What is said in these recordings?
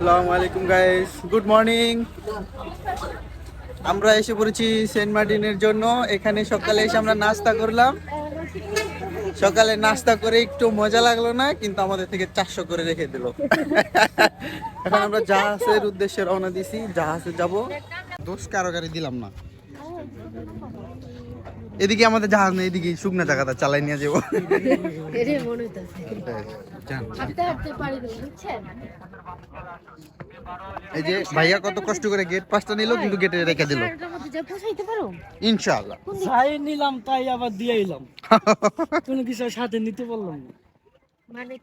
আসসালামু আলাইকুম guys, good morning. আমরা এসে পড়েছি সেন্ট মার্টিনের জন্য। এখানে সকালে এসে আমরা নাস্তা করলাম। সকালে নাস্তা করে একটু মজা লাগলো না, কিন্তু আমাদের থেকে 400 করে রেখে দিল। এখন আমরা জাহাজের উদ্দেশ্যে রওনা দিছি, জাহাজে যাব। দোষ কারো গাড়ি দিলাম না। এদিকে আমাদের জাহাজ নেই, এদিকে শুকনা জায়গাটা চালাই নিয়ে যাবো। এই যে ভাইয়া কত কষ্ট করে গেট পাসটা নিল, কিন্তু গেটে রেখে দিল। ইনশাআল্লাহ যাই নিলাম তাই আবার দিয়ে এলাম। কোনো কিছু সাথে নিতে পারলাম না, মানে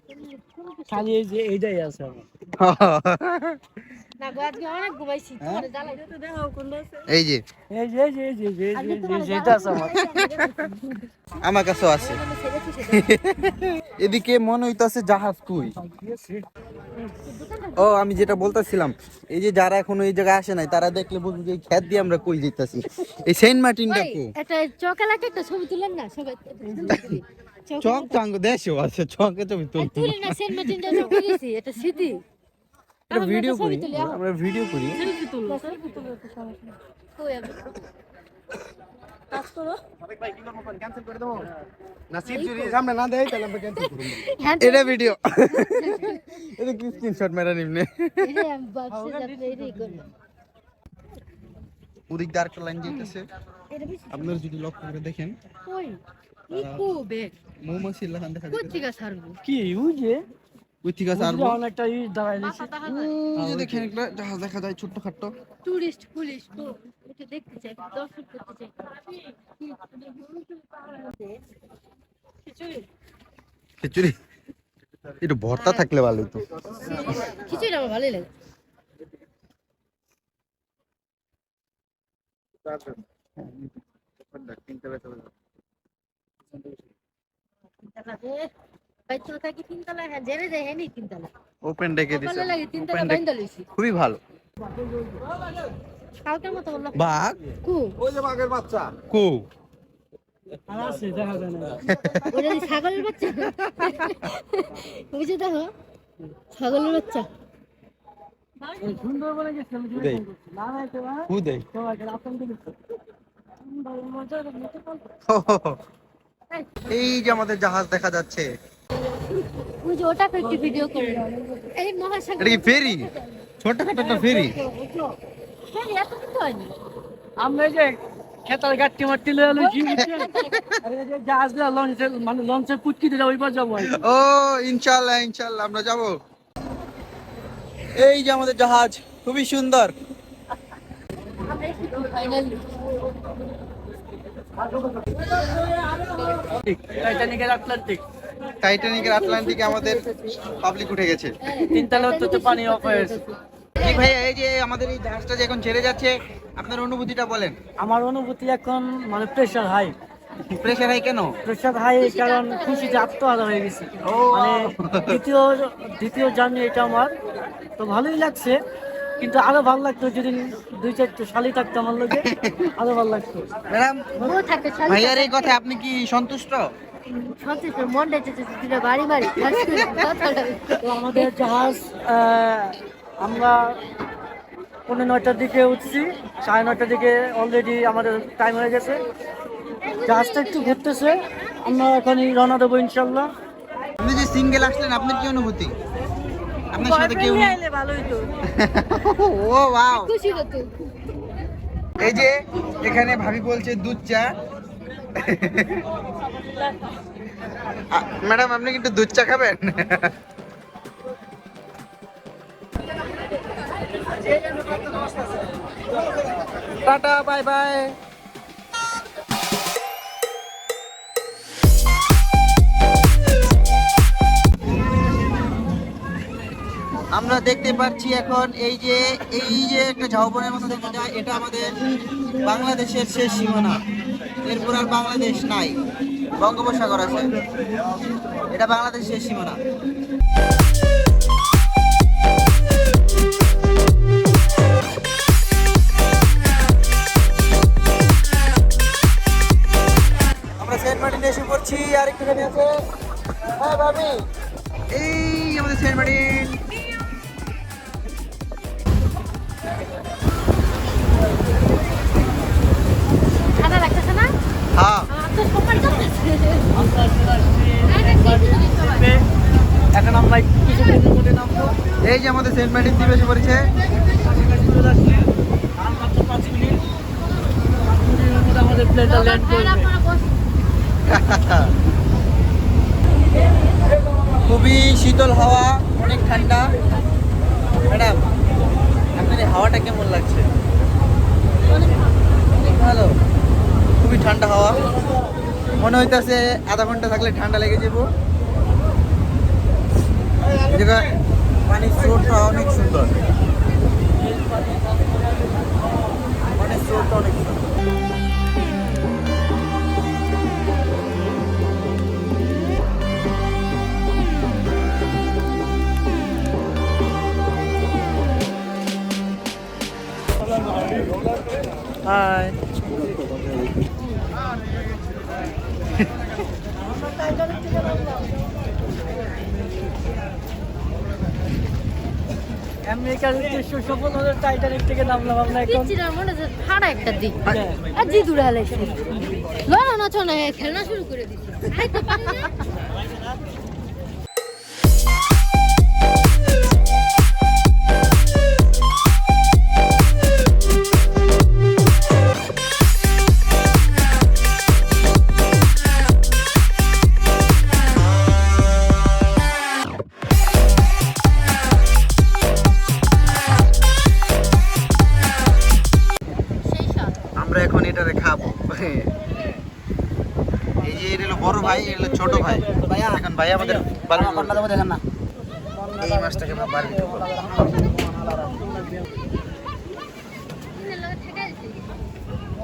খালি এই যে এইটাই আছে আমার। এই যে যেটা আছে আমার, আমার কাছেও আছে। এদিকে মনে হইতাছে জাহাজ কই। ও আমি যেটা বলতেছিলাম, এই যে যারা এখন এই জায়গায় আসে নাই, তারা দেখলে বুঝবে যে এই ক্ষেত দিয়ে আমরা কই যাইতাছি। এই সেন্ট মার্টিনটা কো এটা চক এলাকা, একটা ছবি তুলেন না সবাই। চক টাঙ্গ দেশেও আছে, চকে ছবি তুলি না, সেন্ট মার্টিনটা চক গেছি, এটা স্মৃতি। এটা ভিডিও করি, আমরা ভিডিও করি। কাজ করো ক্যান্সেল করে দাও না, সিট যদি সামনে না দেয় তাহলে আমরা ক্যান্সেল করব। এটা ভিডিও, এটা কি স্ক্রিনশট মেরা নিমনে। এটা আমি বাক্সে যাতে এটাই করি। ওদিক ডার্ক লাইন যাইতেছে, আপনারা যদি লক্ষ্য করে দেখেন। কই ইকো বেগ মৌমাছি লাগান দেখা কই যাচ্ছে। থেকে ছাড়বো কি ওই যে ওই ঠিক আছে। আর অনেকটা ই দাঁড়াই দিছে। ওই যে দেখেন একটা জাহাজ দেখা যায়, ছোট্ট খাট্ট। টুরিস্ট পুলিশ তো এটা দেখতে চাই, দর্শন করতে চাই। খিচুড়ি একটু ভর্তা থাকলে ভালো হতো। খিচুড়ি আমার ভালোই লাগে। বাইতুল থাকি তিনতলা, হ্যাঁ জেনে যায়, হ্যাঁ নি তিনতলা ওপেন ডেকে দিছে, ভালো লাগে, তিনতলা বাইন্দা লইছি খুবই ভালো। কালকের মতো বললাম বাঘ, কু ওই যে বাঘের বাচ্চা কো। আর আছে দেখা যায় না। ওটা কি ছাগলের বাচ্চা? বুঝে দেখো, ছাগলের বাচ্চা। সুন্দর বলে গেছিলাম যে দেই না না তো না হু দেই। তোমাকে আপন দিতে মজা নিতে পারো। এই যে আমাদের জাহাজ দেখা যাচ্ছে। ওই যে ওটা একটু ভিডিও করে এই মহাসাগর। এটা কি ফেরি? ছোটখাটো একটা ফেরি। ফেরি এত কিন্তু হয়নি। আমরা যে খেতার গাট্টি মাটি লয়ে লইছি, আরে যে জাহাজ দিয়ে লঞ্চে, মানে লঞ্চে পুটকি দিলে ওইবার যাবো। ও ইনশাআল্লাহ ইনশাআল্লাহ আমরা যাব। এই যে আমাদের জাহাজ, খুবই সুন্দর। আমরা এসেছি ফাইনালি। টাইটানিকের আটলান্টিক, টাইটানিকের আটলান্টিকে আমাদের পাবলিক উঠে গেছে। তিনতলা তো পানি অফ হয়ে গেছে। ঠিক ভাই, এই যে আমাদের এই জাহাজটা যে এখন ছেড়ে যাচ্ছে, আপনার অনুভূতিটা বলেন। আমার অনুভূতি এখন মানে প্রেশার হাই। প্রেসার হাই কেন? প্রেশার হাই কারণ খুশিতে আত্মহারা হয়ে গেছি। ও মানে দ্বিতীয় জার্নি এটা আমার, তো ভালোই লাগছে, কিন্তু আরো ভালো লাগতো যদি 2-4টা শালি থাকতো আমার লোকে, আরো ভালো লাগতো। ম্যাডাম, ও থাকে শালি। ভাইয়ার এই কথা আপনি কি সন্তুষ্ট? সত্যি তো মন ডেটেছে দুটো বাড়ি বাড়ি। তো আমাদের জাহাজ আমরা 9:30টার দিকে উঠছি, 9:30টার দিকে অলরেডি আমাদের টাইম হয়ে গেছে। জাহাজটা একটু ঘুরতেছে, আমরা এখনই রওনা দেবো ইনশাল্লাহ। আপনি যে সিঙ্গেল আসলেন, আপনার কি অনুভূতি? আপনার সাথে কেউ নেই? ভালোই তো। ও ওয়াও। খুশি হতো। এই যে এখানে ভাবি বলছে দুধ চা। ম্যাডাম, আপনি কিন্তু দুধ চা খাবেন? Tata bye bye. আমরা দেখতে পাচ্ছি এখন এই যে একটা ঝাউবনের মতো দেখা যায়, এটা আমাদের বাংলাদেশের শেষ সীমানা। এরপর আর বাংলাদেশ নাই, বঙ্গোপসাগর আছে। এটা বাংলাদেশের শেষ সীমানা। আমরা সেন্ট মার্টিনে এসে পড়ছি, আর একটুখানি আছে। হ্যাঁ ভাবি, এই আমাদের সেন্ট মার্টিন। ঠান্ডা লাগতেছে না? হ্যাঁ আমার তো সম্মান করতেছে। আমরা চলে আসছি এখন আমরা কিছু দিনের মধ্যে নামবো। এই যে আমাদের সেন্ট মার্টিন দ্বীপ এসে পড়েছে। কাছাকাছি চলে আসছি আর মাত্র 5 মিনিট। 5 মিনিটের মধ্যে আমাদের প্লেনটা ল্যান্ড করবে। আপনারা বসুন। খুবই শীতল হাওয়া, অনেক ঠান্ডা। ম্যাডাম আপনার এই হাওয়াটা কেমন লাগছে? অনেক ভালো, খুবই ঠান্ডা হাওয়া। মনে হইতেছে আধা ঘন্টা থাকলে ঠান্ডা লেগে যাবো। এই জায়গায় পানির স্রোতটা অনেক সুন্দর, পানির স্রোতটা অনেক সুন্দর। হাই, আমেরিকার উদ্দেশ্য সফল হলো, টাইটানিক থেকে নামলাম আমরা এখন। পিচ্চিটার মনে হচ্ছে ঠাড়া একটা দিক। হ্যাঁ। আর জি দূরে হালাইছে। লড়া না চলে খেলনা শুরু করে দিছে। সেই সাত। আমরা এখন এটারে খাবো। এই যে এটা হলো বড় ভাই, এটা হলো ছোট ভাই। এখন ভাই আমাদের বারবিকিউ করবে। এই মাছটাকে আমরা বারবিকিউ করব।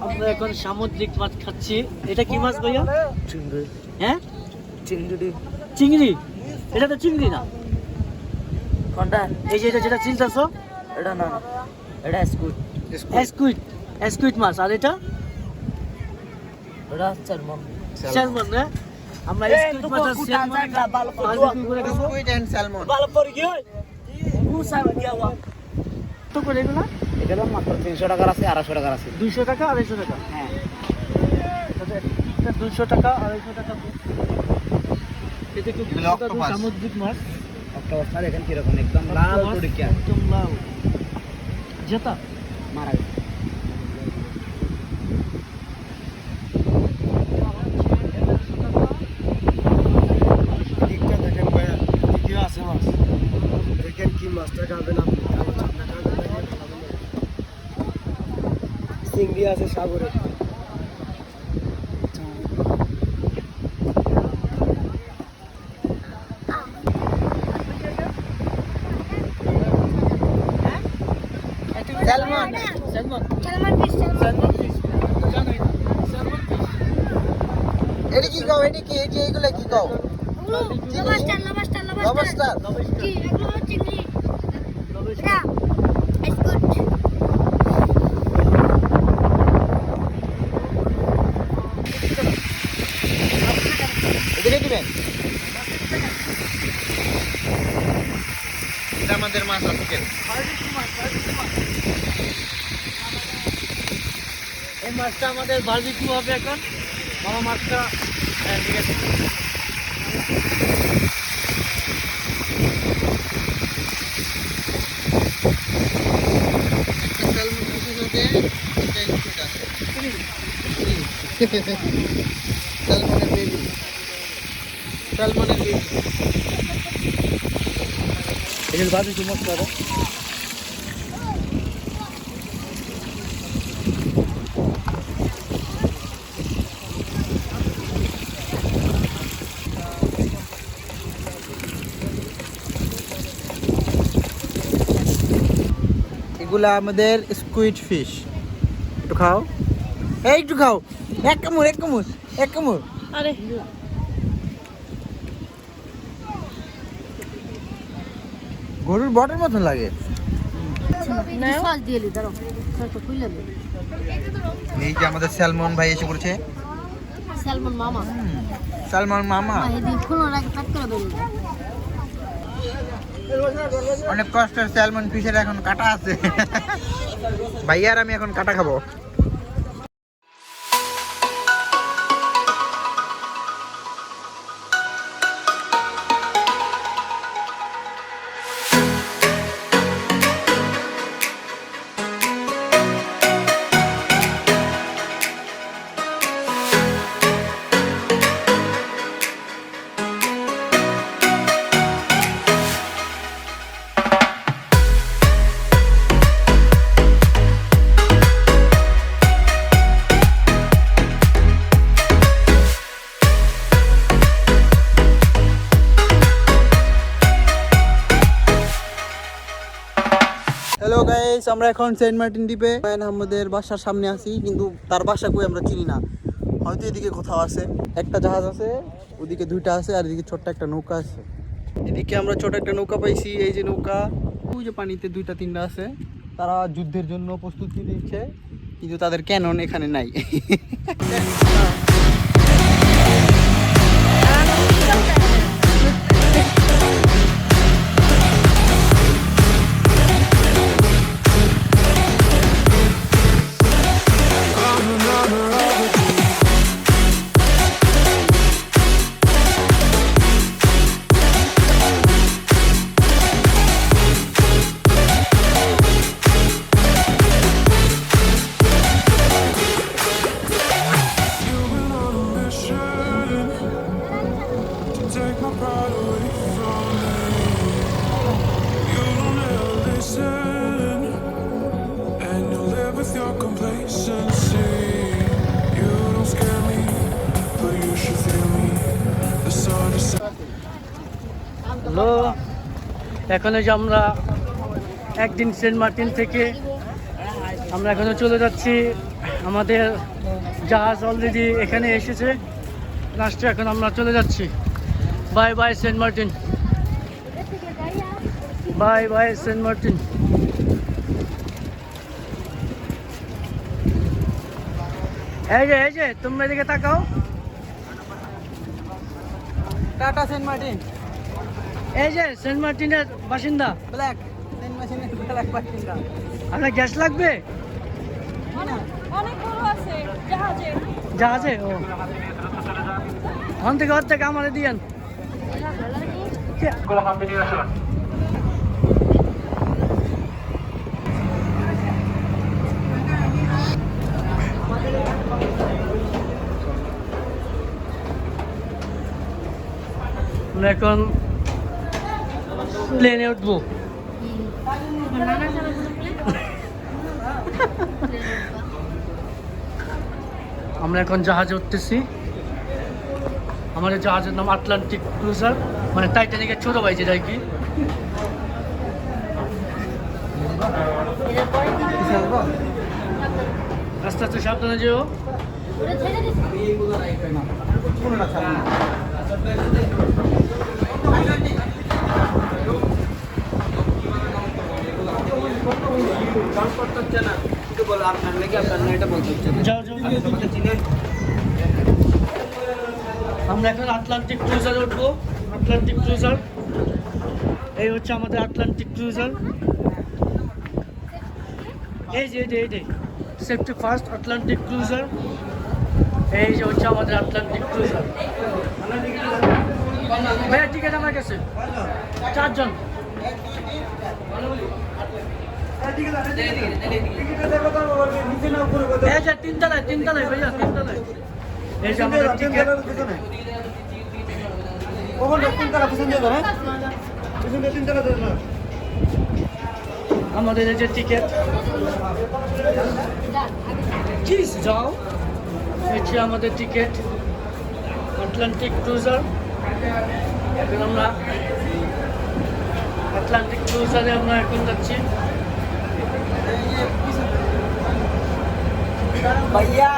আমরা এখন সামুদ্রিক মাছ খাচ্ছি। এটা কি মাছ ভাইয়া? চিংড়ি, হ্যাঁ, চিংড়ি। চিংড়ি। এটা তো চিংড়ি না। কোনটা? এই যে এটা যেটা চিনতেছো, এটা না, এটা স্কুইড। স্কুইড। স্কুইড মাছ। আর এটা এটা স্যালমন। স্যালমন না? আমরা স্কুইড মাছ আর স্যালমন বারবিকিউ করে খাবো। Squid and salmon. তো করে এগুলা এটা মাত্র 300 টাকার আছে, 250 টাকার আছে। 200 টাকা 250 টাকা। হ্যাঁ, এটা 200 টাকা 250 টাকা। এটা খুব এগুলো অক্টোপাস। সামুদ্রিক মাছ। অক্টোপাস দেখেন কিরকম, একদম লাল টুডিকা একদম লাল। জেতা মারা গেছে। দিকটা দেখেন ভাইয়া, দিকেও আছে মাছ। দেখেন কি মাছটা খাবেন আপনি, চিংড়ি আছে সাগরে। Salmon. Salmon. Salman fish. Salmon fish. জানোই না। Salmon fish. এটা কি কও? এটা কি? এই যে এগুলা কি কও? লবস্টার। লবস্টার। কি এগুলো হলো চিংড়ি। লবস্টার। এটা স্কুইড। এদিকে দিবেন। এটা আমাদের মাছ আজকে। এই মাছটা আমাদের বারবিকিউ হবে এখন। মামা মাছটা, হ্যাঁ ঠিক আছে। একটা স্যালমন পিসের সাথে একটা স্কুইড আছে। স্যালমনের বেবি। স্যালমনের বেবি। এগুলো বারবিকিউ মশলা হবে। এগুলা আমাদের স্কুইড ফিশ। একটু খাও, এই একটু খাও। এক কামড়, এক কামড়, এক কামড়। আরে গরুর বটের মতন লাগে। সস দিয়ে লি দাঁড়াও। সসটা খুলে নি। এই যে আমাদের স্যালমন ভাই এসে পড়েছে। সালমান মামা। স্যালমন মামা। এদিন খুলনার আগে প্যাক করে দেবো। অনেক কষ্টের স্যালমন ফিশের এখন কাটা আছে ভাইয়া আর আমি এখন কাটা খাবো। হ্যালো গাইস, আমরা এখন সেন্ট মার্টিন দ্বীপে হুমায়ুন আহমেদের বাসার সামনে আছি, কিন্তু তার বাসা কই আমরা চিনি না। হয়তো এদিকে কোথাও আছে, একটা জাহাজ আছে, ওদিকে দুইটা আছে, আর এদিকে ছোট্ট একটা নৌকা আছে। এদিকে আমরা ছোট একটা নৌকা পাইছি, এই যে নৌকা, ওই যে পানিতে দুইটা তিনটা আছে। তারা যুদ্ধের জন্য প্রস্তুতি নিচ্ছে, কিন্তু তাদের ক্যানন এখানে নাই। Take my pride away from me. You don't ever listen, and you live with your complacency. You don't scare me, but you should fear me. The sun is hello, এখন যে আমরা একদিন সেন্ট মার্টিন থেকে আমরা এখনো চলে যাচ্ছি। আমাদের জাহাজ অলরেডি এখানে এসেছে লাস্টে, এখন আমরা চলে যাচ্ছি। Bye bye Saint Martin, bye bye Saint Martin. এই যে তোমরা এদিকে তাকাও। টাটা সেন্ট মার্টিন, এই যে সেন্ট মার্টিনের বাসিন্দা। ব্ল্যাক সেন্ট মার্টিনের ব্ল্যাক বাসিন্দা। আপনার গ্যাস লাগবে? অনেক বড় আছে জাহাজে। জাহাজে? ও, ওখান থেকে আমারে দিয়েন। আমরা এখন প্লেনে উঠবো। আমরা এখন জাহাজে উঠতেছি। আমাদের জাহাজের নাম আটলান্টিক ক্রুজার, মানে টাইটানিকের ছোট ভাই যেটা কি। আস্তে আস্তে সাবধানে যেও। যাও যাও। আমরা এখন আটলান্টিক ক্রুজারে উঠবো। আটলান্টিক ক্রুজার, এই হচ্ছে আমাদের আটলান্টিক ক্রুজার। এই যে সেফটি ফার্স্ট আটলান্টিক ক্রুজার, এই যে হচ্ছে আমাদের আটলান্টিক ক্রুজার। ভাইয়া টিকিট আমার কাছে 4 জন। এই যে 3 তলায় ভাইয়া, 3 তলায়। এই যে আমাদের টিকিট। আমাদের এই যে টিকিট, যাও। এই যে আমাদের টিকিট, আটলান্টিক ক্রুজার। এখন আমরা আটলান্টিক ক্রুজারে আমরা এখন যাচ্ছি। ভাইয়া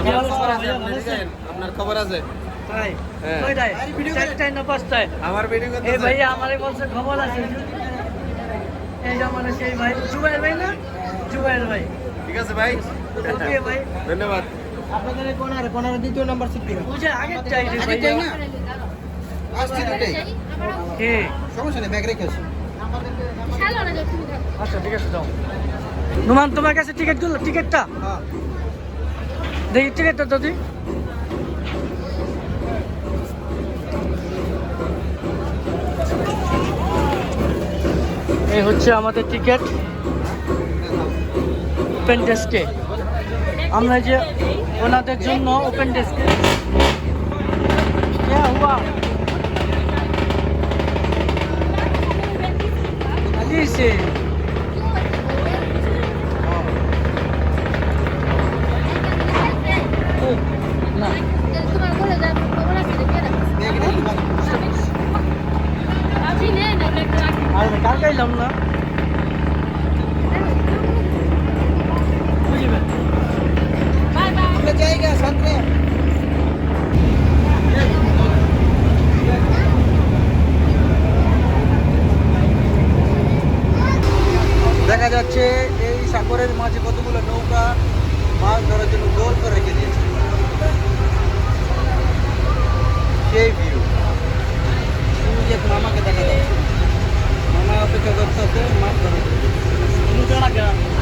কি অবস্থা ভাইয়া, ভালো আছেন? আপনার খবর আছে? তাই হ্যাঁ। কয়টায়? 4টায় না 5টায়? আমার ভিডিও এই ভাইয়া আমারে বলছে খবর আছে। এই যে আমাদের সেই ভাই জুবাইর ভাই না, জুবাইর ভাই। ঠিক আছে ভাই, ওকে ভাই, ধন্যবাদ। আপনাদের কোনারে দ্বিতীয় নাম্বার সিট কিনা? বুঝে আগের চাই রে আগে ভাইয়া। যাই না, আসছি দুটোই। কে সমস্যা নেই, ব্যাগ রেখে আসি। শালো না তুমি থাকো। আচ্ছা ঠিক আছে যাও। নুমান তোমার কাছে টিকিটগুলো, টিকিটটা হ্যাঁ। দেখি, টিকিটটা দাদি। এই হচ্ছে আমাদের টিকিট ওপেন ডেস্কে। আমরা যে ওনাদের জন্য ওপেন ডেস্কে से তোমার বলে দাও তোমরা কি দেখে রাখো ব্যাগ রেখে বাকি। আপনি নেন না একটা রাখি আর কার গাইলাম না বুঝবেন। বাই বাই আমরা জায়গা সামনে। দেখা যাচ্ছে এই সাগরের মাঝে কতগুলো নৌকা মাছ ধরার জন্য গোল করে রেখে দিয়েছে। সেই ভিউ মামাকে দেখা যাচ্ছে, মামা অপেক্ষা করতে মাছ ধরার জন্য।